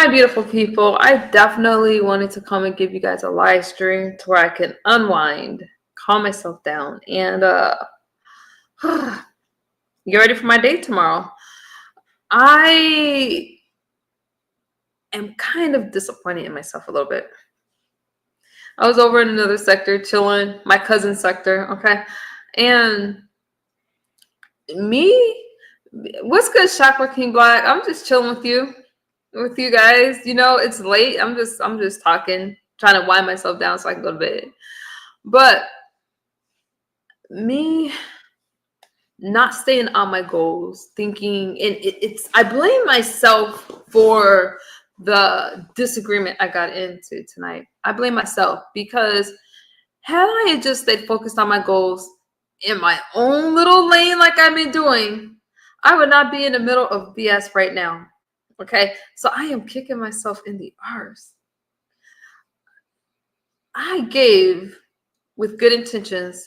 My beautiful people, I definitely wanted to come and give you guys a live stream to where I can unwind, calm myself down, and get ready for my date tomorrow. I am kind of disappointed in myself a little bit. I was over in another sector chilling, my cousin's sector, okay? And me, what's good, Chakra King Black? I'm just chilling with you guys. You know, it's late. I'm just talking, trying to wind myself down so I can go to bed. But me not staying on my goals, thinking, and it's I blame myself for the disagreement I got into tonight. I blame myself because had I just stayed focused on my goals in my own little lane like I've been doing, I would not be in the middle of BS right now. Okay, so I am kicking myself in the arse. I gave with good intentions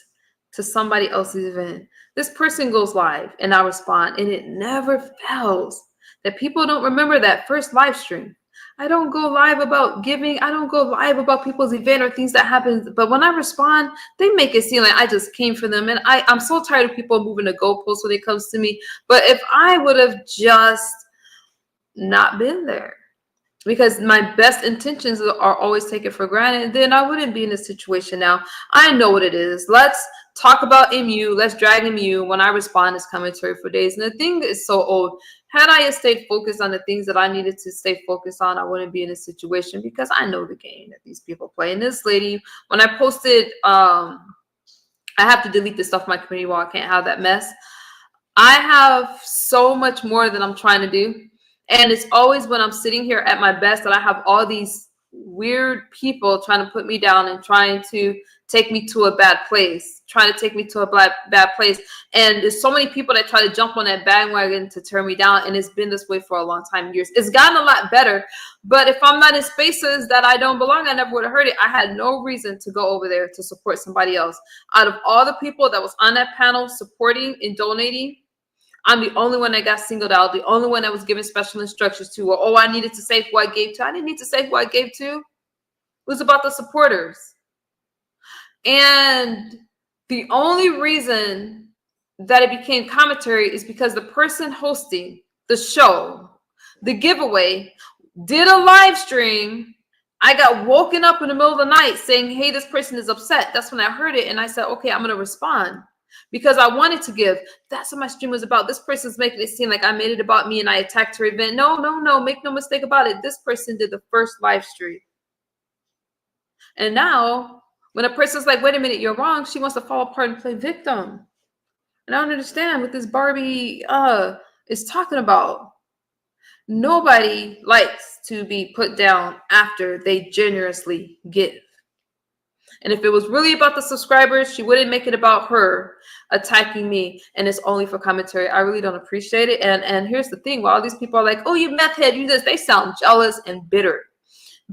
to somebody else's event. This person goes live and I respond, and it never fails that people don't remember that first live stream. I don't go live about giving. I don't go live about people's event or things that happen. But when I respond, they make it seem like I just came for them. And I'm so tired of people moving the goalposts when it comes to me. But if I would have just not been there, because my best intentions are always taken for granted, then I wouldn't be in this situation now. I know what it is. Let's talk about MU. Let's drag MU. When I respond, it's commentary for days. And the thing is so old. Had I stayed focused on the things that I needed to stay focused on, I wouldn't be in this situation because I know the game that these people play. And this lady, when I posted, I have to delete this stuff from my community wall. I can't have that mess. I have so much more that I'm trying to do. And it's always when I'm sitting here at my best that I have all these weird people trying to put me down and trying to take me to a bad place, trying to take me to a bad place. And there's so many people that try to jump on that bandwagon to tear me down. And it's been this way for a long time, years. It's gotten a lot better. But if I'm not in spaces that I don't belong, I never would have heard it. I had no reason to go over there to support somebody else. Out of all the people that was on that panel supporting and donating, I'm the only one that got singled out, the only one that was given special instructions to, or, oh, I needed to say who I gave to. I didn't need to say who I gave to. It was about the supporters. And the only reason that it became commentary is because the person hosting the show, the giveaway, did a live stream. I got woken up in the middle of the night saying, hey, this person is upset. That's when I heard it. And I said, okay, I'm going to respond. Because I wanted to give. That's what my stream was about. This person's making it seem like I made it about me and I attacked her event. No, make no mistake about it. This person did the first live stream. And now, when a person's like, wait a minute, you're wrong, she wants to fall apart and play victim. And I don't understand what this Barbie is talking about. Nobody likes to be put down after they generously give. And if it was really about the subscribers, she wouldn't make it about her attacking me. And it's only for commentary. I really don't appreciate it. And here's the thing. While all these people are like, oh, you meth head, you this, they sound jealous and bitter.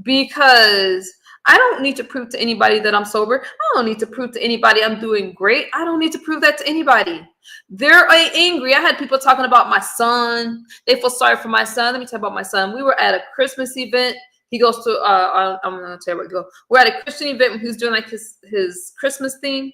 Because I don't need to prove to anybody that I'm sober. I don't need to prove to anybody I'm doing great. I don't need to prove that to anybody. They're angry. I had people talking about my son. They feel sorry for my son. Let me tell you about my son. We were at a Christmas event. He goes to, I'm going to tell you where to go. We're at a Christian event when he was doing like his Christmas thing.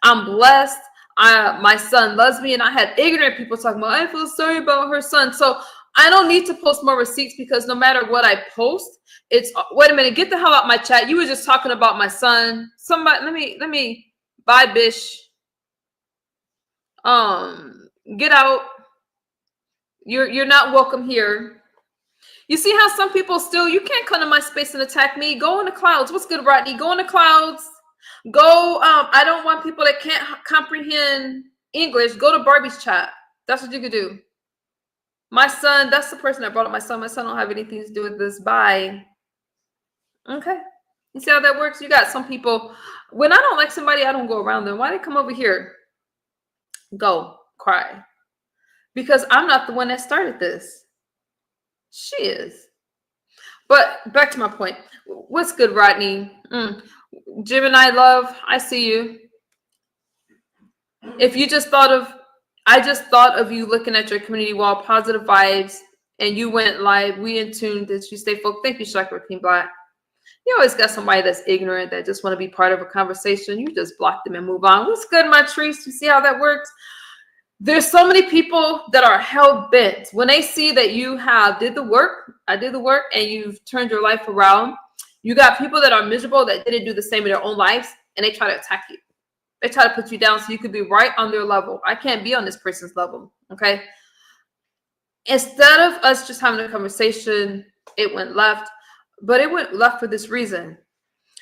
I'm blessed. My son loves me. And I had ignorant people talking about, I feel sorry about her son. So I don't need to post more receipts because no matter what I post, it's, wait a minute, get the hell out my chat. You were just talking about my son. Somebody, let me, bye, bish. Get out. You're not welcome here. You see how some people still, you can't come to my space and attack me. Go in the clouds. What's good, Rodney? Go in the clouds. Go, I don't want people that can't comprehend English. Go to Barbie's chat. That's what you could do. My son, that's the person that brought up my son. My son don't have anything to do with this. Bye. Okay. You see how that works? You got some people, when I don't like somebody, I don't go around them. Why they come over here? Go cry. Because I'm not the one that started this. She is. But back to my point. What's good, Rodney? Gemini love, I see you. If you just thought of, I just thought of you looking at your community wall, positive vibes, and you went live, we in tune, did you stay focused? Thank you, Chakra King Black. You always got somebody that's ignorant that just want to be part of a conversation. You just block them and move on. What's good, my trees? You see how that works? There's so many people that are hell-bent. When they see that you have did the work, I did the work, and you've turned your life around, you got people that are miserable that didn't do the same in their own lives, and they try to attack you. They try to put you down so you could be right on their level. I can't be on this person's level, okay? Instead of us just having a conversation, it went left, but it went left for this reason.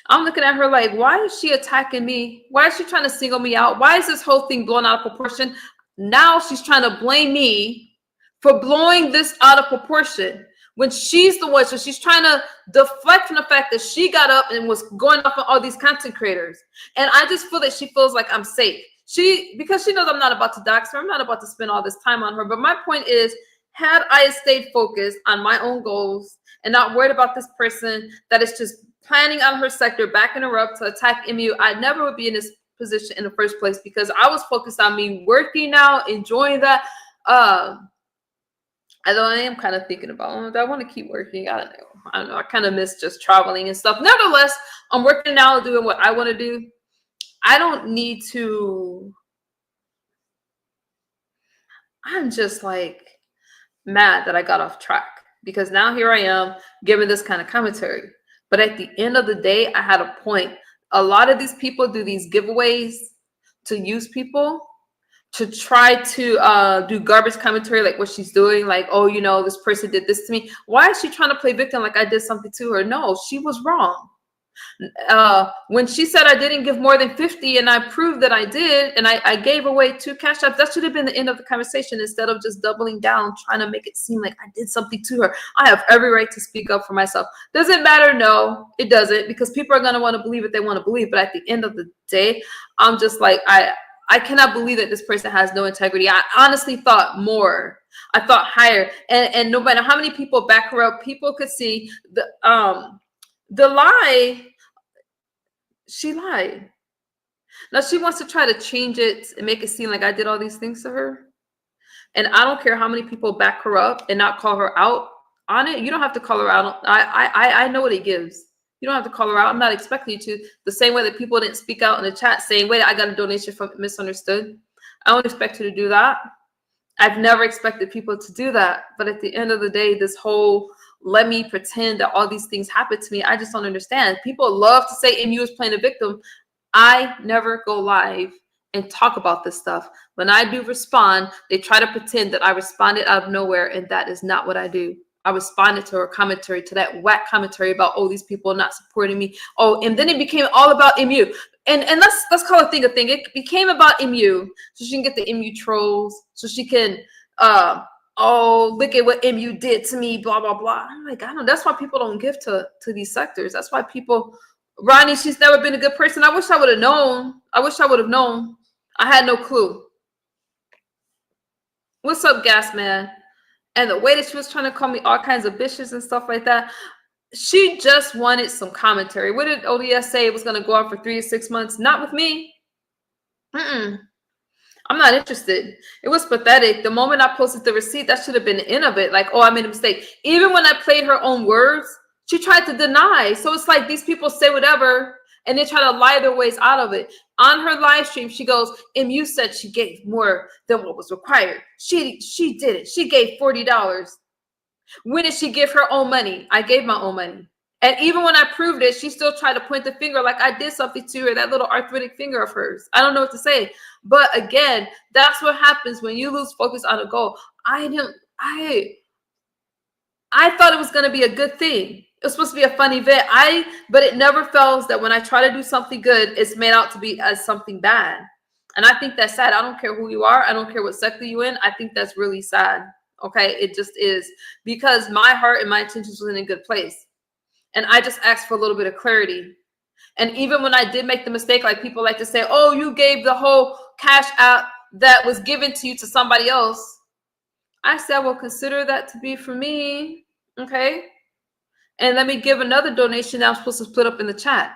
I'm looking at her like, why is she attacking me? Why is she trying to single me out? Why is this whole thing blown out of proportion? Now she's trying to blame me for blowing this out of proportion when she's the one. So she's trying to deflect from the fact that she got up and was going off on all these content creators. And I just feel that she feels like I'm safe. Because she knows I'm not about to dox her. I'm not about to spend all this time on her. But my point is, had I stayed focused on my own goals and not worried about this person that is just planning on her sector, backing her up to attack MU, I never would be in this position in the first place, because I was focused on me working now, enjoying that. Although I am kind of thinking about, do I want to keep working? I don't know. I kind of miss just traveling and stuff. Nevertheless, I'm working now, doing what I want to do. I don't need to. I'm just like mad that I got off track, because now here I am giving this kind of commentary. But at the end of the day, I had a point. A lot of these people do these giveaways to use people to try to do garbage commentary, like what she's doing, like, oh, you know, this person did this to me. Why is she trying to play victim like I did something to her? No, she was wrong. When she said I didn't give more than 50 and I proved that I did, and I gave away 2 cash apps, that should have been the end of the conversation, instead of just doubling down, trying to make it seem like I did something to her. I have every right to speak up for myself. Does it matter? No, it doesn't, because people are going to want to believe what they want to believe. But at the end of the day, I'm just like, I cannot believe that this person has no integrity. I honestly thought more. I thought higher. And no matter how many people back her up, people could see the lie. She lied. Now she wants to try to change it and make it seem like I did all these things to her. And I don't care how many people back her up and not call her out on it. You don't have to call her out. I know what it gives. You don't have to call her out. I'm not expecting you to. The same way that people didn't speak out in the chat saying, wait, I got a donation from Misunderstood. I don't expect you to do that. I've never expected people to do that. But at the end of the day, this whole let me pretend that all these things happened to me, I just don't understand. People love to say MU is playing a victim. I never go live and talk about this stuff. When I do respond, they try to pretend that I responded out of nowhere, and that is not what I do. I responded to her commentary, to that whack commentary about, oh, these people are not supporting me. Oh, and then it became all about MU. And let's call a thing a thing. It became about MU, so she can get the MU trolls, so she can oh, look at what MU did to me, blah, blah, blah. I'm like, I don't know. That's why people don't give to these sectors. That's why people, Ronnie, she's never been a good person. I wish I would have known. I wish I would have known. I had no clue. What's up, Gas Man? And the way that she was trying to call me all kinds of bitches and stuff like that, she just wanted some commentary. What did ODS say? It was going to go on for 3 to 6 months? Not with me. I'm not interested. It was pathetic. The moment I posted the receipt, that should have been the end of it. Like, oh, I made a mistake. Even when I played her own words, she tried to deny. So it's like these people say whatever and they try to lie their ways out of it. On her live stream, she goes, MU said she gave more than what was required. She did it. She gave $40. When did she give her own money? I gave my own money. And even when I proved it, she still tried to point the finger like I did something to her, that little arthritic finger of hers. I don't know what to say. But again, that's what happens when you lose focus on a goal. I thought it was going to be a good thing. It was supposed to be a fun event. But it never fails that when I try to do something good, it's made out to be as something bad. And I think that's sad. I don't care who you are. I don't care what sector you're in. I think that's really sad. Okay, it just is, because my heart and my intentions was in a good place. And I just asked for a little bit of clarity. And even when I did make the mistake, like people like to say, oh, you gave the whole cash app that was given to you to somebody else. I said, well, consider that to be for me. Okay. And let me give another donation that I'm supposed to split up in the chat.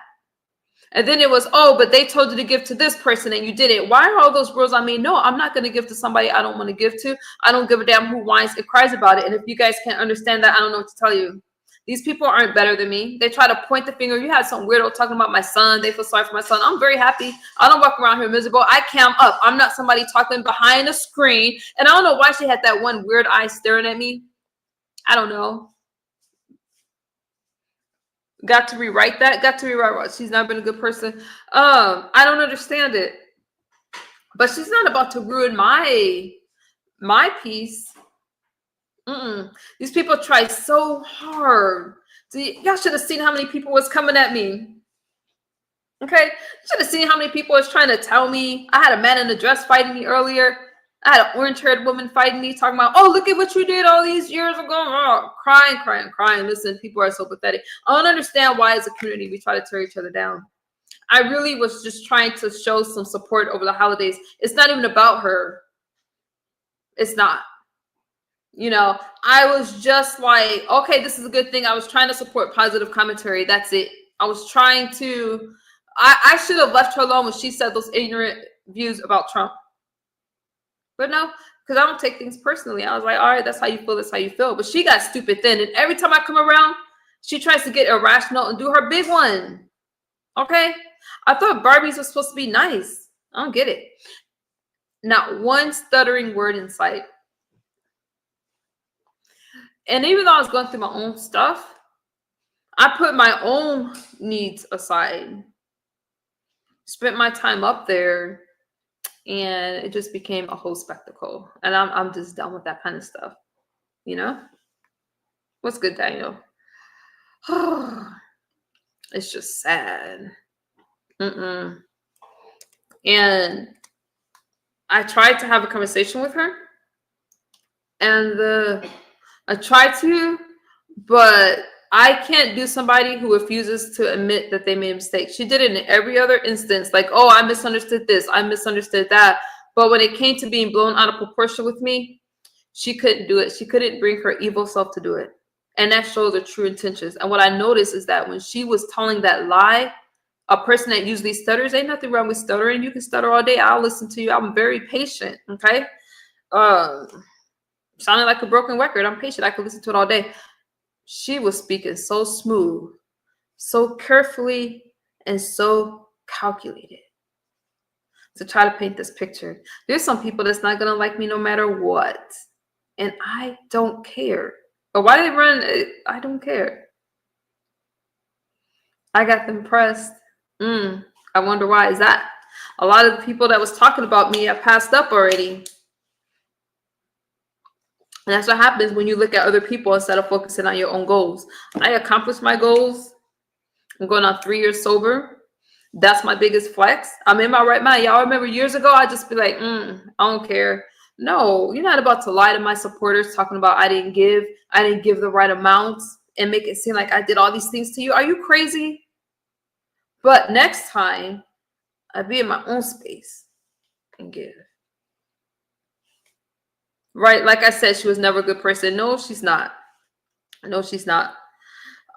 And then it was, oh, but they told you to give to this person and you didn't. Why are all those rules on me? No, I'm not going to give to somebody I don't want to give to. I don't give a damn who whines and cries about it. And if you guys can't understand that, I don't know what to tell you. These people aren't better than me. They try to point the finger. You had some weirdo talking about my son. They feel sorry for my son. I'm very happy. I don't walk around here miserable. I cam up. I'm not somebody talking behind a screen. And I don't know why she had that one weird eye staring at me. I don't know. Got to rewrite that. Got to rewrite what? She's not been a good person. I don't understand it. But she's not about to ruin my peace. These people try so hard. Y'all should have seen how many people was coming at me. Okay, should have seen how many people was trying to tell me. I had a man in a dress fighting me earlier. I had an orange-haired woman fighting me, talking about, oh, look at what you did all these years ago. Oh, crying. Listen, people are so pathetic. I don't understand why, as a community, we try to tear each other down. I really was just trying to show some support over the holidays. It's not even about her. It's not. You know, I was just like, okay, this is a good thing. I was trying to support positive commentary. That's it. I was trying to, I should have left her alone when she said those ignorant views about Trump. But no, because I don't take things personally. I was like, all right, that's how you feel. That's how you feel. But she got stupid then. And every time I come around, she tries to get irrational and do her big one. Okay? I thought Barbies was supposed to be nice. I don't get it. Not one stuttering word in sight. And even though I was going through my own stuff, I put my own needs aside. Spent my time up there. And it just became a whole spectacle. And I'm just done with that kind of stuff. You know? What's good, Daniel? It's just sad. And I tried to have a conversation with her. And I tried to, but I can't do somebody who refuses to admit that they made a mistake. She did it in every other instance, like, oh, I misunderstood this, I misunderstood that. But when it came to being blown out of proportion with me, she couldn't do it. She couldn't bring her evil self to do it. And that shows her true intentions. And what I noticed is that when she was telling that lie, a person that usually stutters, ain't nothing wrong with stuttering. You can stutter all day. I'll listen to you. I'm very patient, okay? Sounding like a broken record. I'm patient. I could listen to it all day. She was speaking so smooth, so carefully, and so calculated to try to paint this picture. There's some people that's not going to like me no matter what. And I don't care. But why they run, I don't care. I got them pressed. I wonder why is that? A lot of the people that was talking about me have passed up already. And that's what happens when you look at other people instead of focusing on your own goals. I accomplished my goals. I'm going on 3 years sober. That's my biggest flex. I'm in my right mind. Y'all remember years ago, I'd just be like, I don't care. No, you're not about to lie to my supporters talking about I didn't give the right amounts and make it seem like I did all these things to you. Are you crazy? But next time, I'd be in my own space and give. Right, like I said, she was never a good person. No, she's not. No, she's not.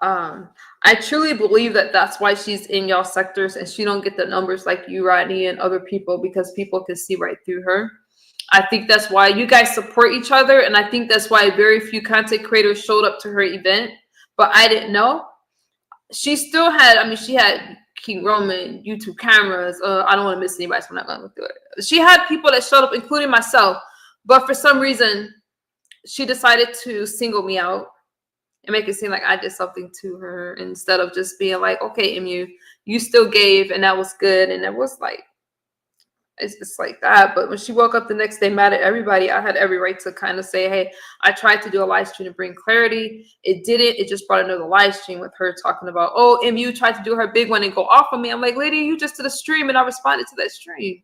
I truly believe that that's why she's in y'all sectors and she don't get the numbers like you, Rodney, and other people, because people can see right through her. I think that's why you guys support each other, and I think that's why very few content creators showed up to her event. But I didn't know. She still had, she had King Roman, YouTube cameras. I don't want to miss anybody, so I'm not going to do it. She had people that showed up, including myself. But for some reason, she decided to single me out and make it seem like I did something to her instead of just being like, okay, MU, you still gave and that was good. And it was like, it's just like that. But when she woke up the next day mad at everybody, I had every right to kind of say, hey, I tried to do a live stream to bring clarity. It didn't. It just brought another live stream with her talking about, oh, MU tried to do her big one and go off on me. I'm like, lady, you just did a stream and I responded to that stream.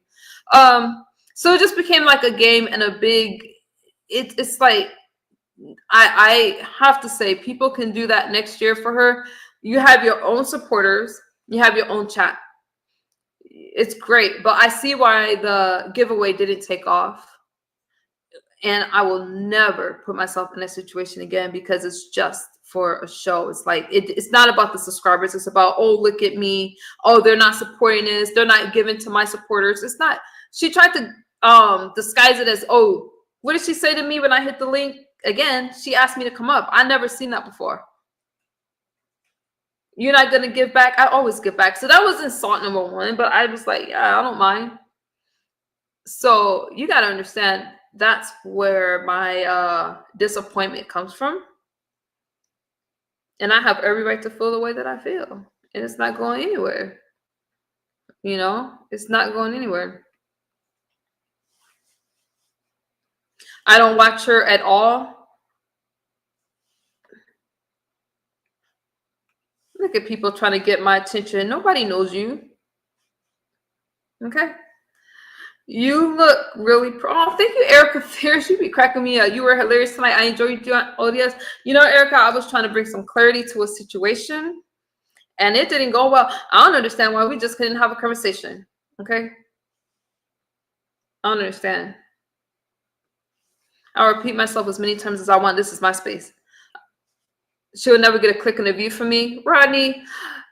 So it just became like a game and a big, it's like, I have to say, people can do that next year for her. You have your own supporters. You have your own chat. It's great. But I see why the giveaway didn't take off. And I will never put myself in that situation again because it's just for a show. It's like it's not about the subscribers. It's about, oh, look at me. Oh, they're not supporting this. They're not giving to my supporters. It's not. She tried to disguise it as, oh, what did she say to me when I hit the link? Again, she asked me to come up. I never seen that before. You're not gonna give back? I always give back. So that was insult number one, but I was like, yeah, I don't mind. So you got to understand, that's where my disappointment comes from. And I have every right to feel the way that I feel. And it's not going anywhere. You know, it's not going anywhere. I don't watch her at all. Look at people trying to get my attention. Nobody knows you. Okay. You look really oh, thank you, Erica Fierce. You be cracking me up. You were hilarious tonight. I enjoyed you on ODS. You know, Erica, I was trying to bring some clarity to a situation, and it didn't go well. I don't understand why we just couldn't have a conversation. Okay. I don't understand. I'll repeat myself as many times as I want. This is my space. She'll never get a click on a view from me. Rodney,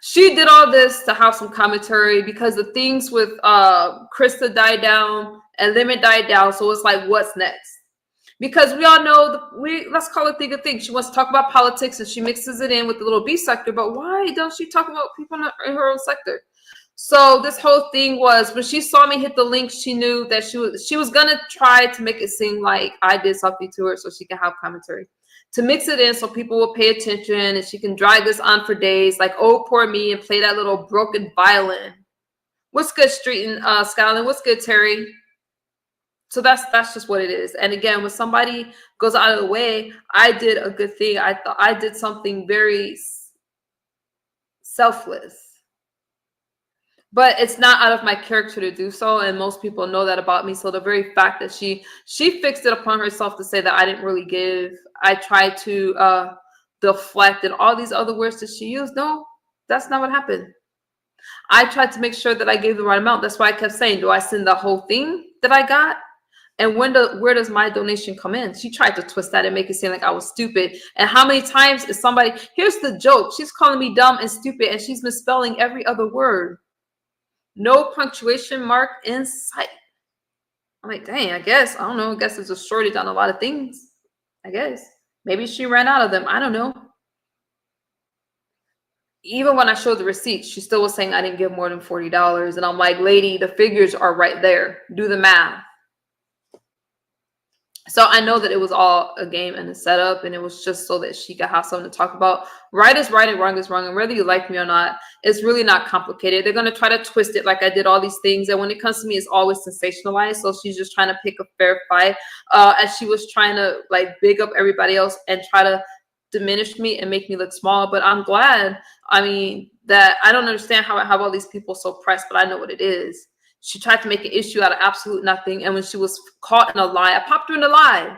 she did all this to have some commentary because the things with Krista died down and Limit died down. So it's like, what's next? Because we all know, let's call it the thing. She wants to talk about politics and she mixes it in with the little B sector. But why don't she talk about people in her own sector? So this whole thing was, when she saw me hit the link, she knew that she was going to try to make it seem like I did something to her so she can have commentary. To mix it in so people will pay attention and she can drag this on for days, like, oh, poor me, and play that little broken violin. What's good, Street and Skyline? What's good, Terry? So that's just what it is. And again, when somebody goes out of the way, I did a good thing. I thought I did something very selfless. But it's not out of my character to do so, and most people know that about me. So the very fact that she fixed it upon herself to say that I didn't really give, I tried to deflect, and all these other words that she used, no, that's not what happened. I tried to make sure that I gave the right amount. That's why I kept saying, do I send the whole thing that I got? And where does my donation come in? She tried to twist that and make it seem like I was stupid. And how many times is somebody, here's the joke, she's calling me dumb and stupid, and she's misspelling every other word. No punctuation mark in sight. I'm like, dang, I guess. I don't know. I guess there's a shortage on a lot of things. I guess. Maybe she ran out of them. I don't know. Even when I showed the receipts, she still was saying I didn't give more than $40. And I'm like, lady, the figures are right there. Do the math. So I know that it was all a game and a setup, and it was just so that she could have something to talk about. Right is right and wrong is wrong. And whether you like me or not, it's really not complicated. They're going to try to twist it like I did all these things. And when it comes to me, it's always sensationalized. So she's just trying to pick a fair fight, as she was trying to like big up everybody else and try to diminish me and make me look small. But I'm glad, I mean, that I don't understand how I have all these people so pressed, but I know what it is. She tried to make an issue out of absolute nothing. And when she was caught in a lie, I popped her in a lie.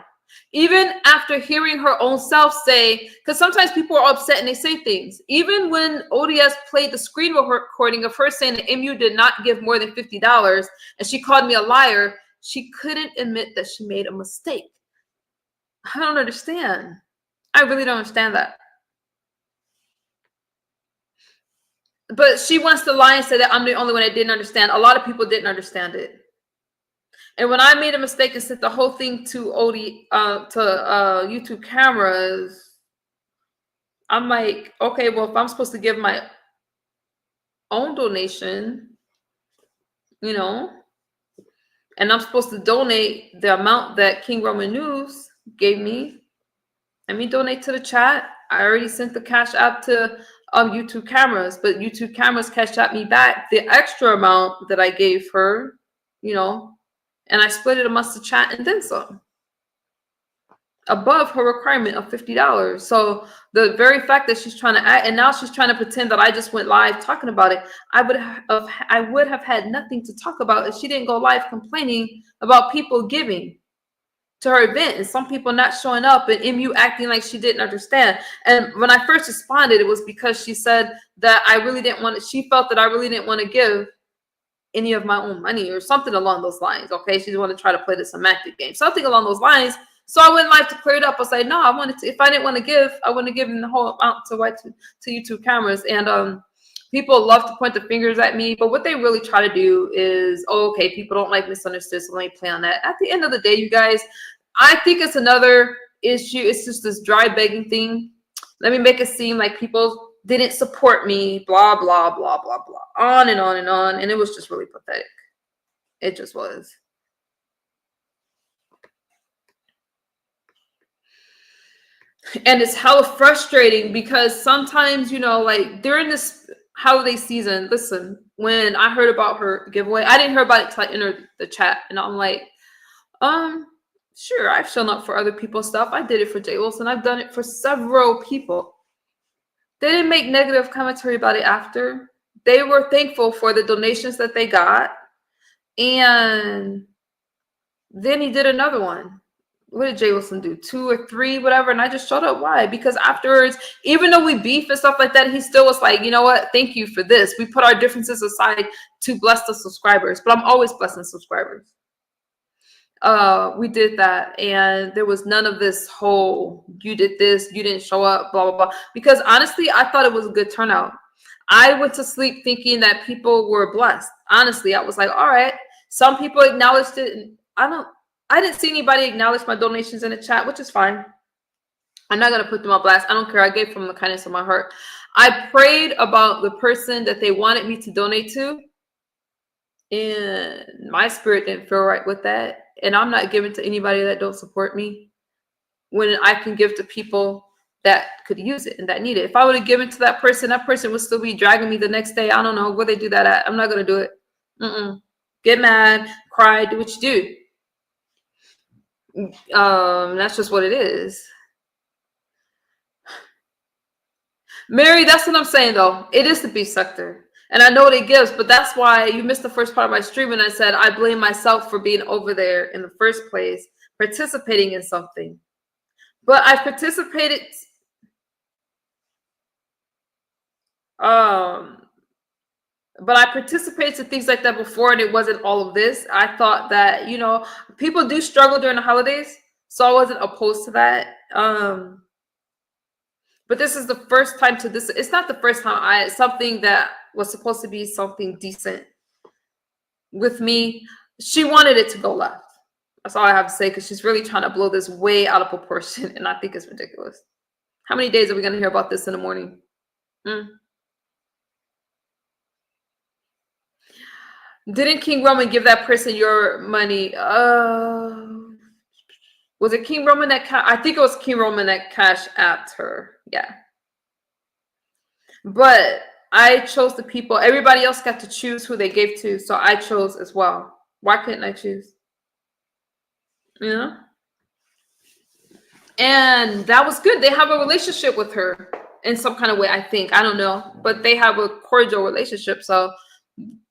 Even after hearing her own self say, because sometimes people are upset and they say things. Even when ODS played the screen recording of her saying that MU did not give more than $50 and she called me a liar, she couldn't admit that she made a mistake. I don't understand. I really don't understand that. But she wants to lie and say that I'm the only one that didn't understand. A lot of people didn't understand it. And when I made a mistake and sent the whole thing to YouTube cameras, I'm like, okay, well, if I'm supposed to give my own donation, you know, and I'm supposed to donate the amount that King Roman News gave me, let me donate to the chat. I already sent the cash app to YouTube cameras, but YouTube cameras cashed out me back the extra amount that I gave her, you know, and I split it amongst the chat and then some, above her requirement of $50. So the very fact that she's trying to act, and now she's trying to pretend that I just went live talking about it, I would have had nothing to talk about if she didn't go live complaining about people giving to her event and some people not showing up and MU acting like she didn't understand. And when I first responded, it was because she said that I really didn't want to, she felt that I really didn't want to give any of my own money or something along those lines. Okay. She didn't want to try to play the semantic game, something along those lines. So I went live to clear it up. I was like, no, I wanted to, if I didn't want to give, I wouldn't have given the whole amount to YouTube cameras. And people love to point the fingers at me, but what they really try to do is, oh, okay, people don't like misunderstood, so let me play on that. At the end of the day, you guys, I think it's another issue. It's just this dry begging thing. Let me make it seem like people didn't support me, blah, blah, blah, blah, blah, on and on and on. And it was just really pathetic. It just was. And it's hella frustrating because sometimes, you know, like during this holiday season, listen, when I heard about her giveaway, I didn't hear about it till I entered the chat. And I'm like, sure, I've shown up for other people's stuff. I did it for J. Wilson. I've done it for several people. They didn't make negative commentary about it after. They were thankful for the donations that they got. And then he did another one. What did J. Wilson do? 2 or 3, whatever. And I just showed up. Why? Because afterwards, even though we beef and stuff like that, he still was like, you know what? Thank you for this. We put our differences aside to bless the subscribers. But I'm always blessing subscribers. We did that. And there was none of this whole, you did this, you didn't show up, blah, blah, blah. Because honestly, I thought it was a good turnout. I went to sleep thinking that people were blessed. Honestly, I was like, all right. Some people acknowledged it. And I didn't see anybody acknowledge my donations in the chat, which is fine. I'm not going to put them on blast. I don't care. I gave from the kindness of my heart. I prayed about the person that they wanted me to donate to. And my spirit didn't feel right with that. And I'm not giving to anybody that don't support me when I can give to people that could use it and that need it. If I would have given to that person would still be dragging me the next day. I don't know where they do that at. I'm not going to do it. Get mad, cry, do what you do. That's just what it is. Mary, that's what I'm saying though. It is the beef sector. And I know what it gives, but that's why you missed the first part of my stream. And I said, I blame myself for being over there in the first place, participating in something. But I participated. But I participated in things like that before, and it wasn't all of this. I thought that, you know, people do struggle during the holidays, so I wasn't opposed to that. But this is the first time to this. It's not the first time. Something that was supposed to be something decent with me, she wanted it to go left. That's all I have to say, because she's really trying to blow this way out of proportion, and I think it's ridiculous. How many days are we going to hear about this in the morning? Didn't King Roman give that person your money? Was it King Roman that I think it was King Roman that cash apped her. Yeah. But I chose the people. Everybody else got to choose who they gave to, so I chose as well. Why couldn't I choose? You know? And that was good. They have a relationship with her in some kind of way, I think. I don't know. But they have a cordial relationship, so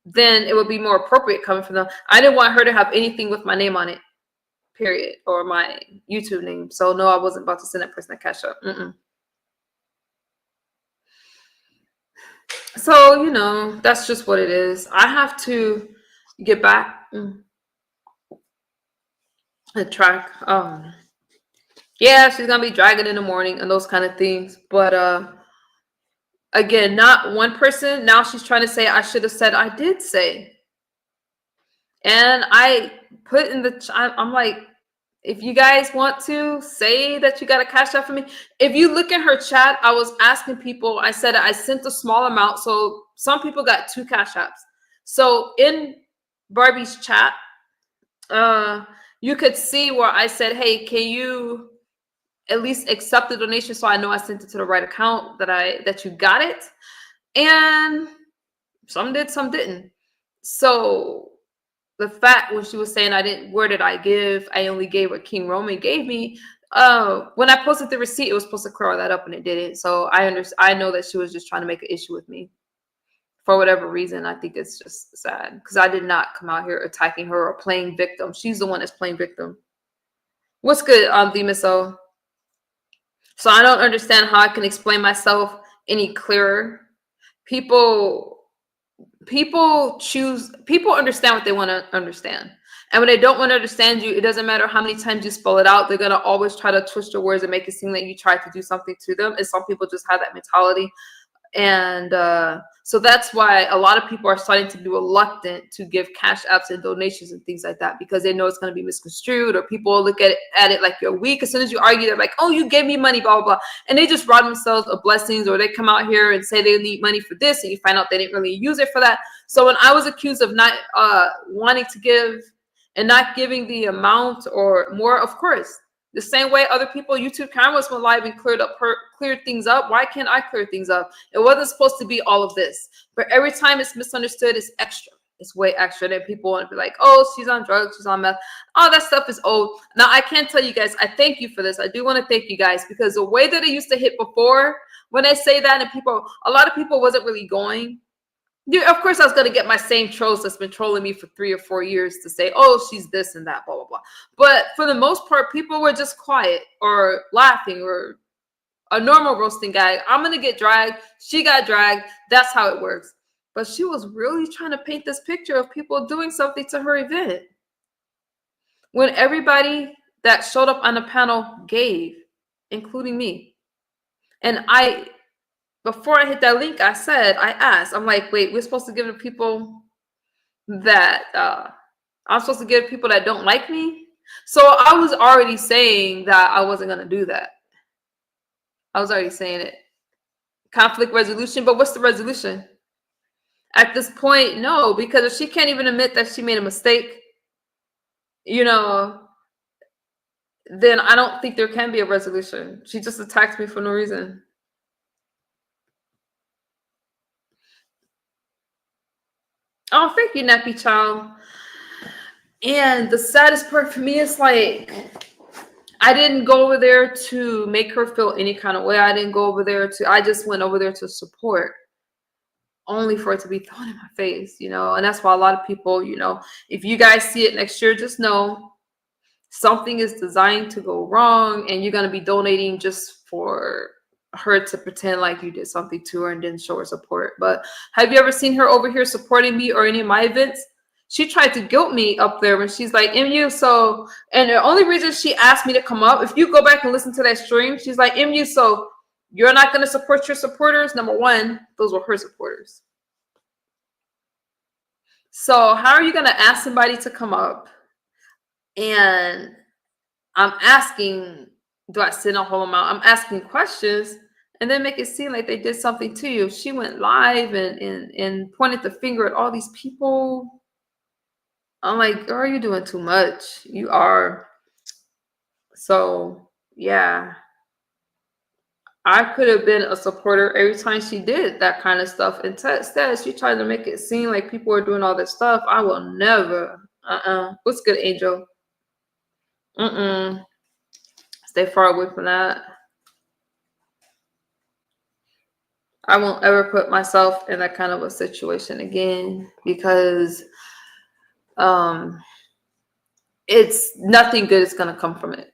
then it would be more appropriate coming from them. I didn't want her to have anything with my name on it, period, or my YouTube name. So no, I wasn't about to send that person a cash up. So, you know, that's just what it is. I have to get back the track. Yeah, she's gonna be dragging in the morning and those kind of things. But again, not one person. Now she's trying to say I should have said. I did say. And I put in the I'm like, if you guys want to say that you got a cash app for me, if you look in her chat, I was asking people, I said I sent a small amount. So some people got 2 cash apps. So in Barbie's chat, you could see where I said, hey, can you at least accept the donation so I know I sent it to the right account, that you got it? And some did, some didn't. So the fact when she was saying where did I give? I only gave what King Roman gave me. When I posted the receipt, it was supposed to clear all that up and it didn't. So I know that she was just trying to make an issue with me for whatever reason. I think it's just sad because I did not come out here attacking her or playing victim. She's the one that's playing victim. What's good, Demiso? So I don't understand how I can explain myself any clearer. People understand what they want to understand. And when they don't want to understand you, it doesn't matter how many times you spell it out. They're going to always try to twist your words and make it seem like you tried to do something to them. And some people just have that mentality. And so that's why a lot of people are starting to be reluctant to give cash apps and donations and things like that, because they know it's going to be misconstrued, or people look at it like you're weak. As soon as you argue, they're like, oh, you gave me money, blah, blah, blah. And they just rob themselves of blessings, or they come out here and say they need money for this, and you find out they didn't really use it for that. So when I was accused of not wanting to give and not giving the amount or more, of course, the same way other people, YouTube cameras went live and cleared things up. Why can't I clear things up? It wasn't supposed to be all of this. But every time it's misunderstood, it's extra. It's way extra. Then people want to be like, oh, she's on drugs, she's on meth. All that stuff is old. Now, I can't tell you guys, I thank you for this. I do want to thank you guys, because the way that it used to hit before, when I say that, and a lot of people wasn't really going. Yeah, of course, I was going to get my same trolls that's been trolling me for 3 or 4 years to say, oh, she's this and that, blah, blah, blah. But for the most part, people were just quiet or laughing, or a normal roasting guy. I'm going to get dragged. She got dragged. That's how it works. But she was really trying to paint this picture of people doing something to her event, when everybody that showed up on the panel gave, including me. And before I hit that link, I asked, I'm like, wait, we're supposed to give to people that, I'm supposed to give to people that don't like me? So I was already saying that I wasn't going to do that. I was already saying it. Conflict resolution, but what's the resolution? At this point, no, because if she can't even admit that she made a mistake, then I don't think there can be a resolution. She just attacked me for no reason. Oh, thank you, Nappy Child. And the saddest part for me is, like, I didn't go over there to make her feel any kind of way. I just went over there to support, only for it to be thrown in my face, And that's why a lot of people, if you guys see it next year, just know something is designed to go wrong, and you're going to be donating just for her to pretend like you did something to her and didn't show her support. But have you ever seen her over here supporting me or any of my events? She tried to guilt me up there when she's like, MU, so, and the only reason she asked me to come up, if you go back and listen to that stream, she's like, MU, so you're not going to support your supporters? Number one, those were her supporters. So how are you going to ask somebody to come up, and I'm asking, do I send a whole amount? I'm asking questions, and then make it seem like they did something to you. She went live and pointed the finger at all these people. I'm like, girl, you're doing too much. You are. So, yeah. I could have been a supporter every time she did that kind of stuff. Instead, she tried to make it seem like people are doing all this stuff. I will never. What's good, Angel? Stay far away from that. I won't ever put myself in that kind of a situation again, because it's nothing good is going to come from it.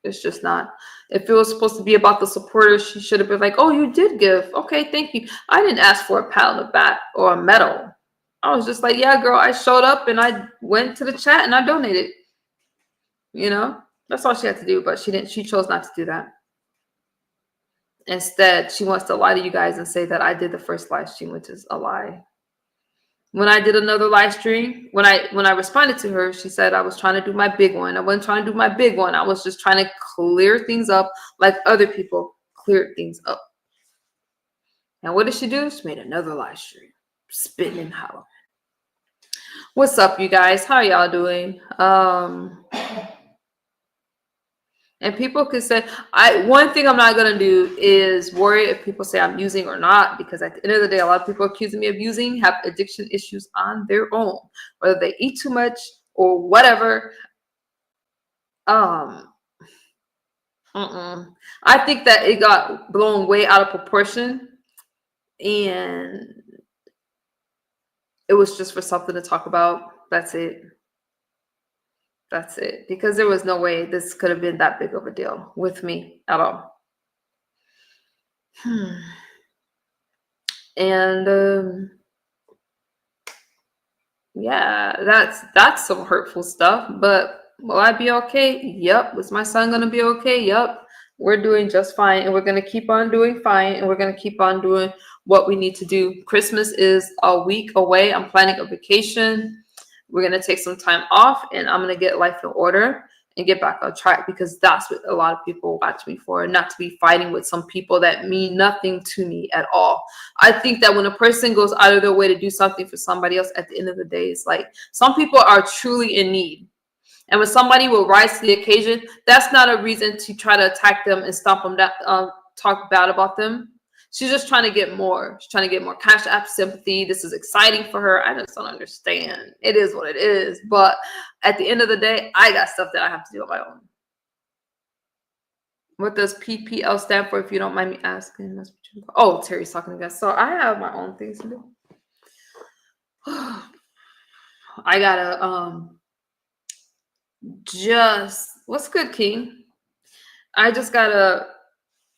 It's just not. If it was supposed to be about the supporters, she should have been like, oh, you did give. Okay, thank you. I didn't ask for a pat on the back or a medal. I was just like, yeah, girl, I showed up and I went to the chat and I donated. That's all she had to do, but she didn't. She chose not to do that. Instead, she wants to lie to you guys and say that I did the first live stream, which is a lie. When I did another live stream, when I responded to her, she said I was trying to do my big one. I wasn't trying to do my big one. I was just trying to clear things up like other people cleared things up. And what did she do? She made another live stream, spitting and hollering. What's up, you guys? How y'all doing? And people could say, one thing I'm not going to do is worry if people say I'm using or not, because at the end of the day, a lot of people accusing me of using have addiction issues on their own, whether they eat too much or whatever. I think that it got blown way out of proportion, and it was just for something to talk about. That's it. That's it. Because there was no way this could have been that big of a deal with me at all. And Yeah, that's some hurtful stuff. But will I be okay? Yep. Was my son gonna be okay? Yep. We're doing just fine, and we're gonna keep on doing fine, and we're gonna keep on doing what we need to do. Christmas is a week away. I'm planning a vacation. We're gonna take some time off, and I'm gonna get life in order and get back on track, because that's what a lot of people watch me for, not to be fighting with some people that mean nothing to me at all. I think that when a person goes out of their way to do something for somebody else, at the end of the day, it's like some people are truly in need. And when somebody will rise to the occasion, that's not a reason to try to attack them and stomp them down, talk bad about them. She's just trying to get more. She's trying to get more Cash App sympathy. This is exciting for her. I just don't understand. It is what it is. But at the end of the day, I got stuff that I have to do on my own. What does PPL stand for, if you don't mind me asking? Oh, Terry's talking again. So I have my own things to do. I gotta just, what's good, King? I just gotta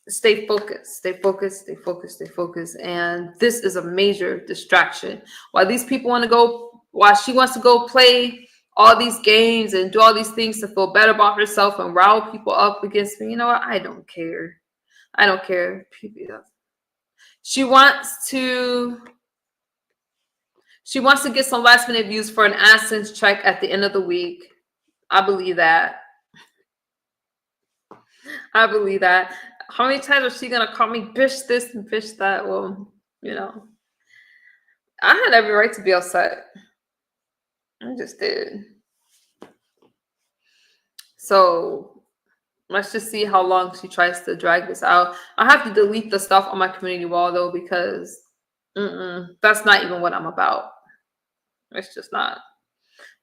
stay focused, stay focused, stay focused, stay focused. And this is a major distraction. While these people want to go, while she wants to go play all these games and do all these things to feel better about herself and rile people up against me, you know what? I don't care. I don't care. She wants to get some last minute views for an AdSense check at the end of the week. I believe that. I believe that. How many times is she gonna call me bitch this and bitch that? Well, you know, I had every right to be upset. I just did. So let's just see how long she tries to drag this out. I have to delete the stuff on my community wall though, because that's not even what I'm about. It's just not.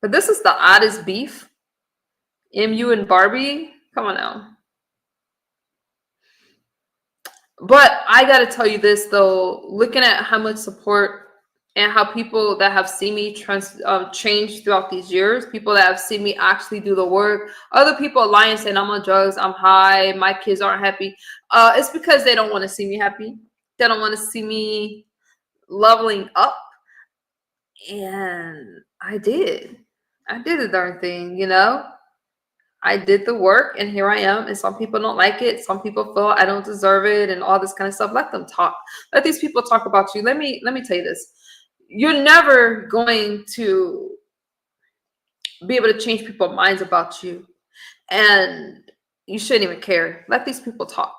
But this is the oddest beef. MU and Barbie. Come on now. But I got to tell you this, though, looking at how much support and how people that have seen me change throughout these years, people that have seen me actually do the work, other people lying saying I'm on drugs, I'm high, my kids aren't happy. It's because they don't want to see me happy. They don't want to see me leveling up. And I did the darn thing, you know? I did the work, and here I am. And some people don't like it. Some people feel I don't deserve it and all this kind of stuff. Let them talk. Let these people talk about you. Let me tell you this. You're never going to be able to change people's minds about you. And you shouldn't even care. Let these people talk.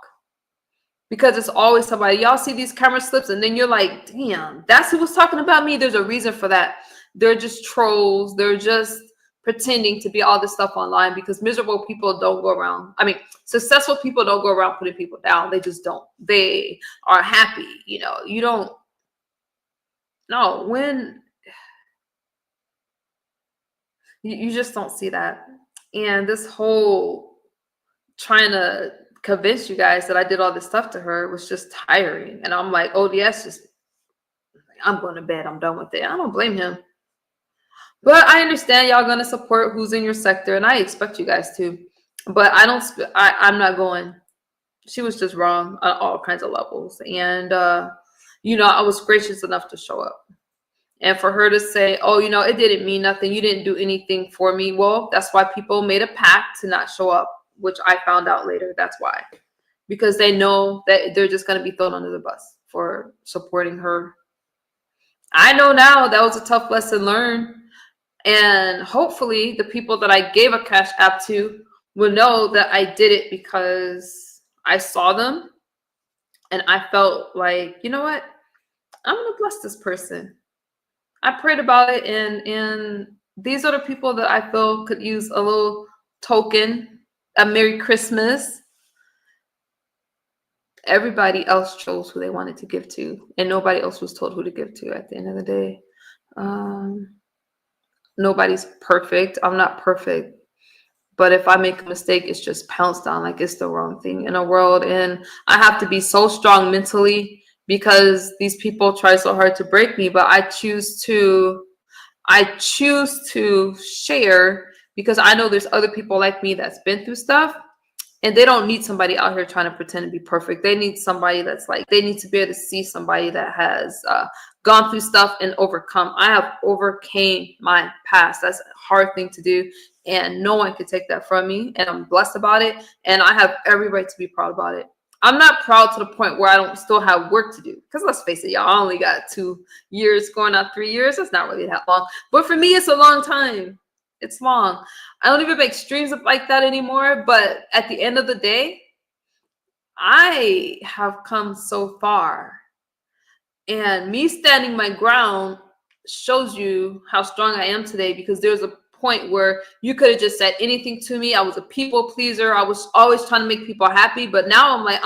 Because it's always somebody. Y'all see these camera slips, and then you're like, damn, that's who was talking about me. There's a reason for that. They're just trolls. They're just pretending to be all this stuff online, because miserable people don't go around. I mean, successful people don't go around putting people down. They just don't. They are happy. You know, you don't. No, when you just don't see that. And this whole trying to convince you guys that I did all this stuff to her was just tiring. And I'm like, ODS, just, I'm going to bed. I'm done with it. I don't blame him. But I understand y'all going to support who's in your sector, and I expect you guys to. But I'm not going. She was just wrong on all kinds of levels. And, you know, I was gracious enough to show up. And for her to say, oh, you know, it didn't mean nothing. You didn't do anything for me. Well, that's why people made a pact to not show up, which I found out later. That's why. Because they know that they're just going to be thrown under the bus for supporting her. I know now that was a tough lesson learned. And hopefully the people that I gave a Cash App to will know that I did it because I saw them and I felt like, you know what? I'm going to bless this person. I prayed about it, and these are the people that I feel could use a little token, a Merry Christmas. Everybody else chose who they wanted to give to, and nobody else was told who to give to at the end of the day. Nobody's perfect. I'm not perfect. But if I make a mistake, it's just pounced on like it's the wrong thing in a world. And I have to be so strong mentally because these people try so hard to break me. But I choose to share because I know there's other people like me that's been through stuff. And they don't need somebody out here trying to pretend to be perfect. They need somebody that's like, they need to be able to see somebody that has gone through stuff and overcome. I have overcame my past. That's a hard thing to do. And no one can take that from me. And I'm blessed about it. And I have every right to be proud about it. I'm not proud to the point where I don't still have work to do. Because let's face it, y'all, I only got 2 years going on 3 years. That's not really that long. But for me, it's a long time. It's long. I don't even make streams up like that anymore. But at the end of the day, I have come so far. And me standing my ground shows you how strong I am today, because there's a point where you could have just said anything to me. I was a people pleaser. I was always trying to make people happy. But now I'm like,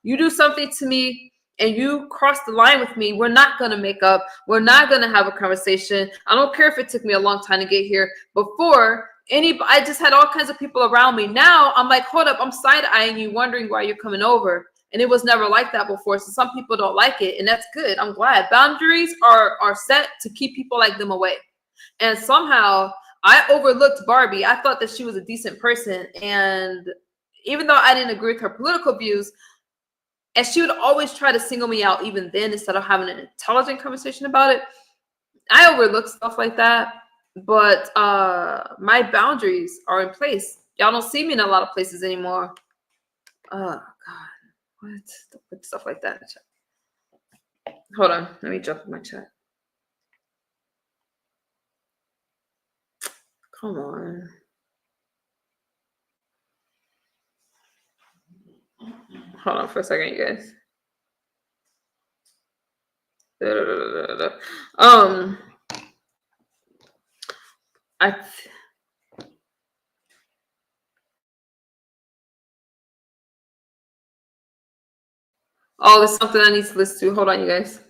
you do something to me and you cross the line with me, we're not going to make up. We're not going to have a conversation. I don't care if it took me a long time to get here. Before, I just had all kinds of people around me. Now I'm like, hold up, I'm side-eyeing you, wondering why you're coming over. And it was never like that before. So some people don't like it, and that's good. I'm glad. Boundaries are set to keep people like them away. And somehow I overlooked Barbie. I thought that she was a decent person. And even though I didn't agree with her political views, and she would always try to single me out even then instead of having an intelligent conversation about it, I overlooked stuff like that. But my boundaries are in place. Y'all don't see me in a lot of places anymore. Oh, God. What? Don't put stuff like that in the chat. Hold on. Let me jump in my chat. Come on. Hold on for a second, you guys. Oh, there's something I need to listen to. Hold on, you guys.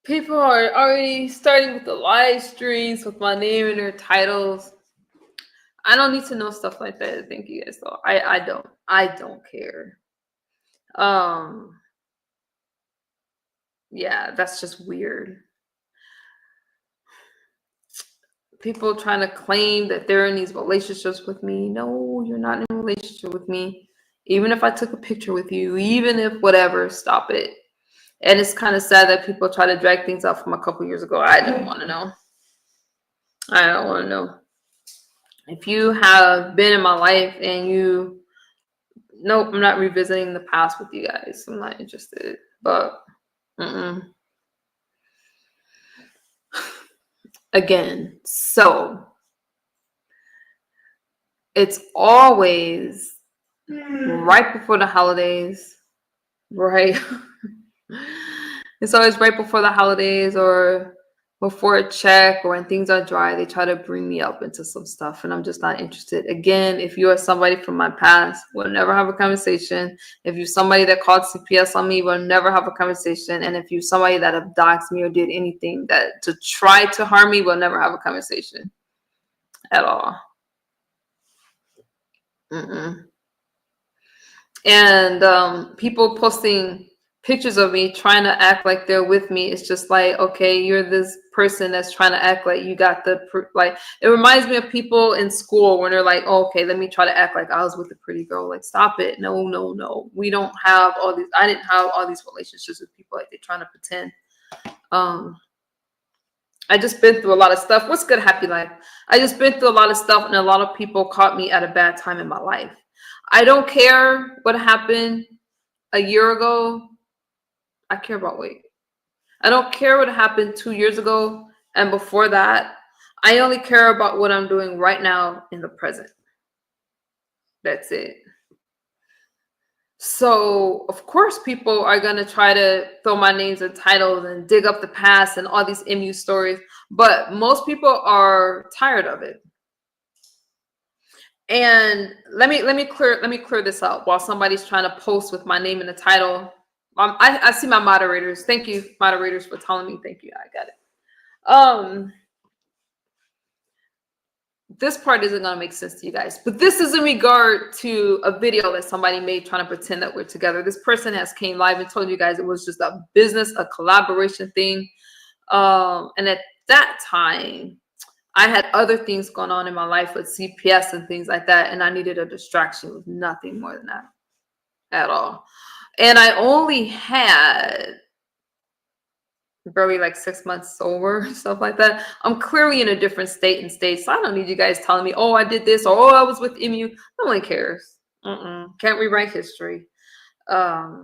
People are already starting with the live streams with my name and their titles. I don't need to know stuff like that. Thank you guys though. I don't care. Yeah, that's just weird. People trying to claim that they're in these relationships with me. No, you're not in a relationship with me. Even if I took a picture with you, even if whatever, stop it. And it's kind of sad that people try to drag things up from a couple years ago. I don't want to know. I don't want to know. If you have been in my life and nope, I'm not revisiting the past with you guys. I'm not interested. But again, so it's always right before the holidays, right? It's always right before the holidays or before a check, or when things are dry, they try to bring me up into some stuff, and I'm just not interested. Again, if you are somebody from my past, we'll never have a conversation. If you're somebody that called CPS on me, we'll never have a conversation. And if you're somebody that have doxed me or did anything that to try to harm me, we'll never have a conversation at all. And people posting pictures of me trying to act like they're with me. It's just like, okay, you're this person that's trying to act like you got the like. It reminds me of people in school when they're like, oh, okay, let me try to act like I was with a pretty girl. Like, stop it. No. We don't have all these. I didn't have all these relationships with people like they're trying to pretend. I just been through a lot of stuff. What's good, happy life? I just been through a lot of stuff, and a lot of people caught me at a bad time in my life. I don't care what happened a year ago. I care about weight. I don't care what happened 2 years ago and before that. I only care about what I'm doing right now in the present. That's it. So, of course, people are going to try to throw my names and titles and dig up the past and all these MU stories. But most people are tired of it. And let me clear this out while somebody's trying to post with my name in the title. I see my moderators. Thank you, moderators, for telling me. Thank you. I got it. this part isn't going to make sense to you guys, but this is in regard to a video that somebody made trying to pretend that we're together. This person has came live and told you guys it was just a business, a collaboration thing. And at that time, I had other things going on in my life with CPS and things like that, and I needed a distraction with nothing more than that at all. And I only had barely like 6 months sober, stuff like that. I'm clearly in a different state and stage, so I don't need you guys telling me, oh, I did this, or oh, I was with MU. Nobody cares. Can't rewrite history. No.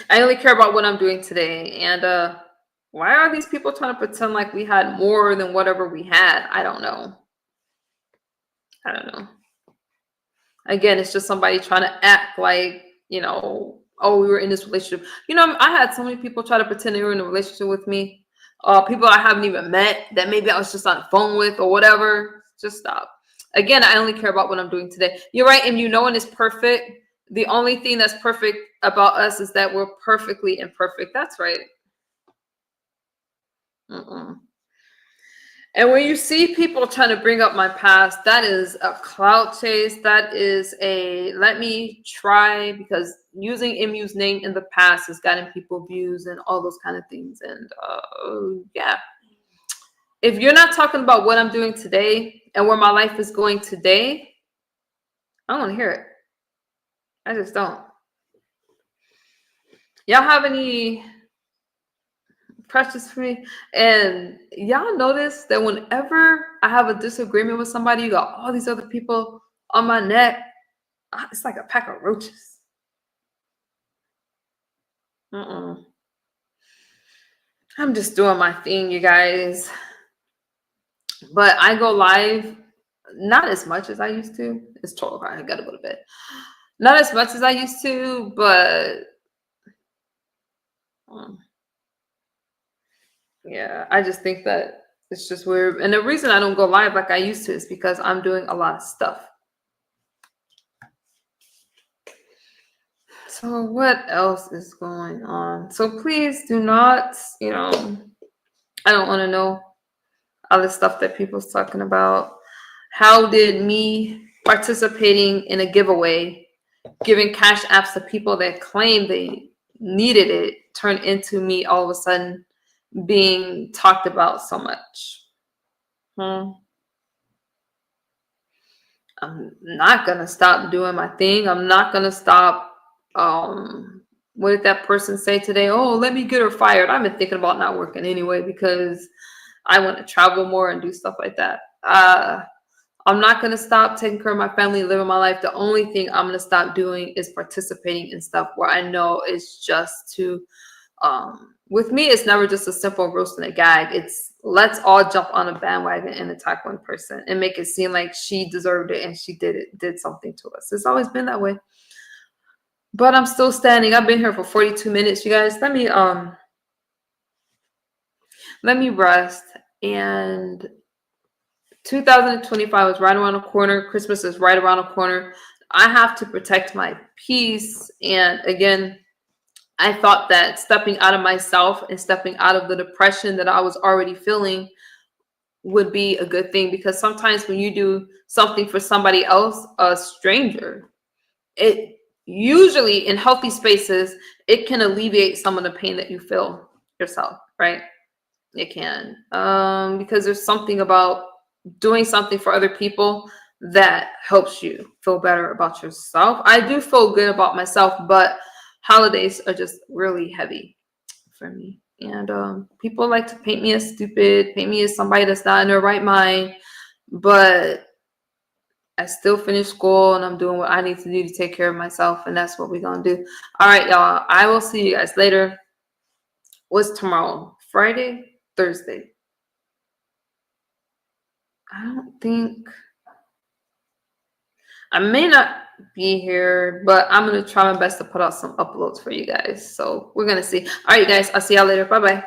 I only care about what I'm doing today. And why are these people trying to pretend like we had more than whatever we had? I don't know. Again, it's just somebody trying to act like, you know, oh, we were in this relationship. You know, I had so many people try to pretend they were in a relationship with me. People I haven't even met that maybe I was just on the phone with or whatever. Just stop. Again, I only care about what I'm doing today. You're right, and no one is perfect. The only thing that's perfect about us is that we're perfectly imperfect. That's right. And when you see people trying to bring up my past, that is a clout chase. That is a let me try, because using MU's name in the past has gotten people views and all those kind of things. And yeah, if you're not talking about what I'm doing today and where my life is going today, I don't want to hear it. I just don't. Y'all have any precious for me? And y'all notice that whenever I have a disagreement with somebody, you got all these other people on my neck. It's like a pack of roaches. I'm just doing my thing, you guys. But I go live not as much as I used to. It's 12 o'clock. I gotta go to bed. Not as much as I used to, but yeah, I just think that it's just weird. And the reason I don't go live like I used to is because I'm doing a lot of stuff. So what else is going on? So please do not, you know, I don't want to know all the stuff that people's talking about. How did me participating in a giveaway, giving cash apps to people that claim they needed it, turn into me all of a sudden being talked about so much? I'm not gonna stop doing my thing. I'm not gonna stop. What did that person say today? Oh, let me get her fired. I've been thinking about not working anyway because I want to travel more and do stuff like that. I'm not going to stop taking care of my family, living my life. The only thing I'm going to stop doing is participating in stuff where I know it's just to, with me, it's never just a simple roast and a gag. It's let's all jump on a bandwagon and attack one person and make it seem like she deserved it and she did something to us. It's always been that way. But I'm still standing. I've been here for 42 minutes, you guys. Let me rest. And 2025 is right around the corner. Christmas is right around the corner. I have to protect my peace. And again, I thought that stepping out of myself and stepping out of the depression that I was already feeling would be a good thing, because sometimes when you do something for somebody else, a stranger, it usually in healthy spaces, it can alleviate some of the pain that you feel yourself, right? It can, because there's something about doing something for other people that helps you feel better about yourself. I do feel good about myself, but holidays are just really heavy for me. And people like to paint me as stupid, paint me as somebody that's not in their right mind, but I still finished school and I'm doing what I need to do to take care of myself, and that's what we're gonna do. All right, y'all. I will see you guys later. What's tomorrow? Friday? Thursday? I don't think I may not be here, but I'm gonna try my best to put out some uploads for you guys. So we're gonna see. All right, you guys. I'll see y'all later. Bye-bye.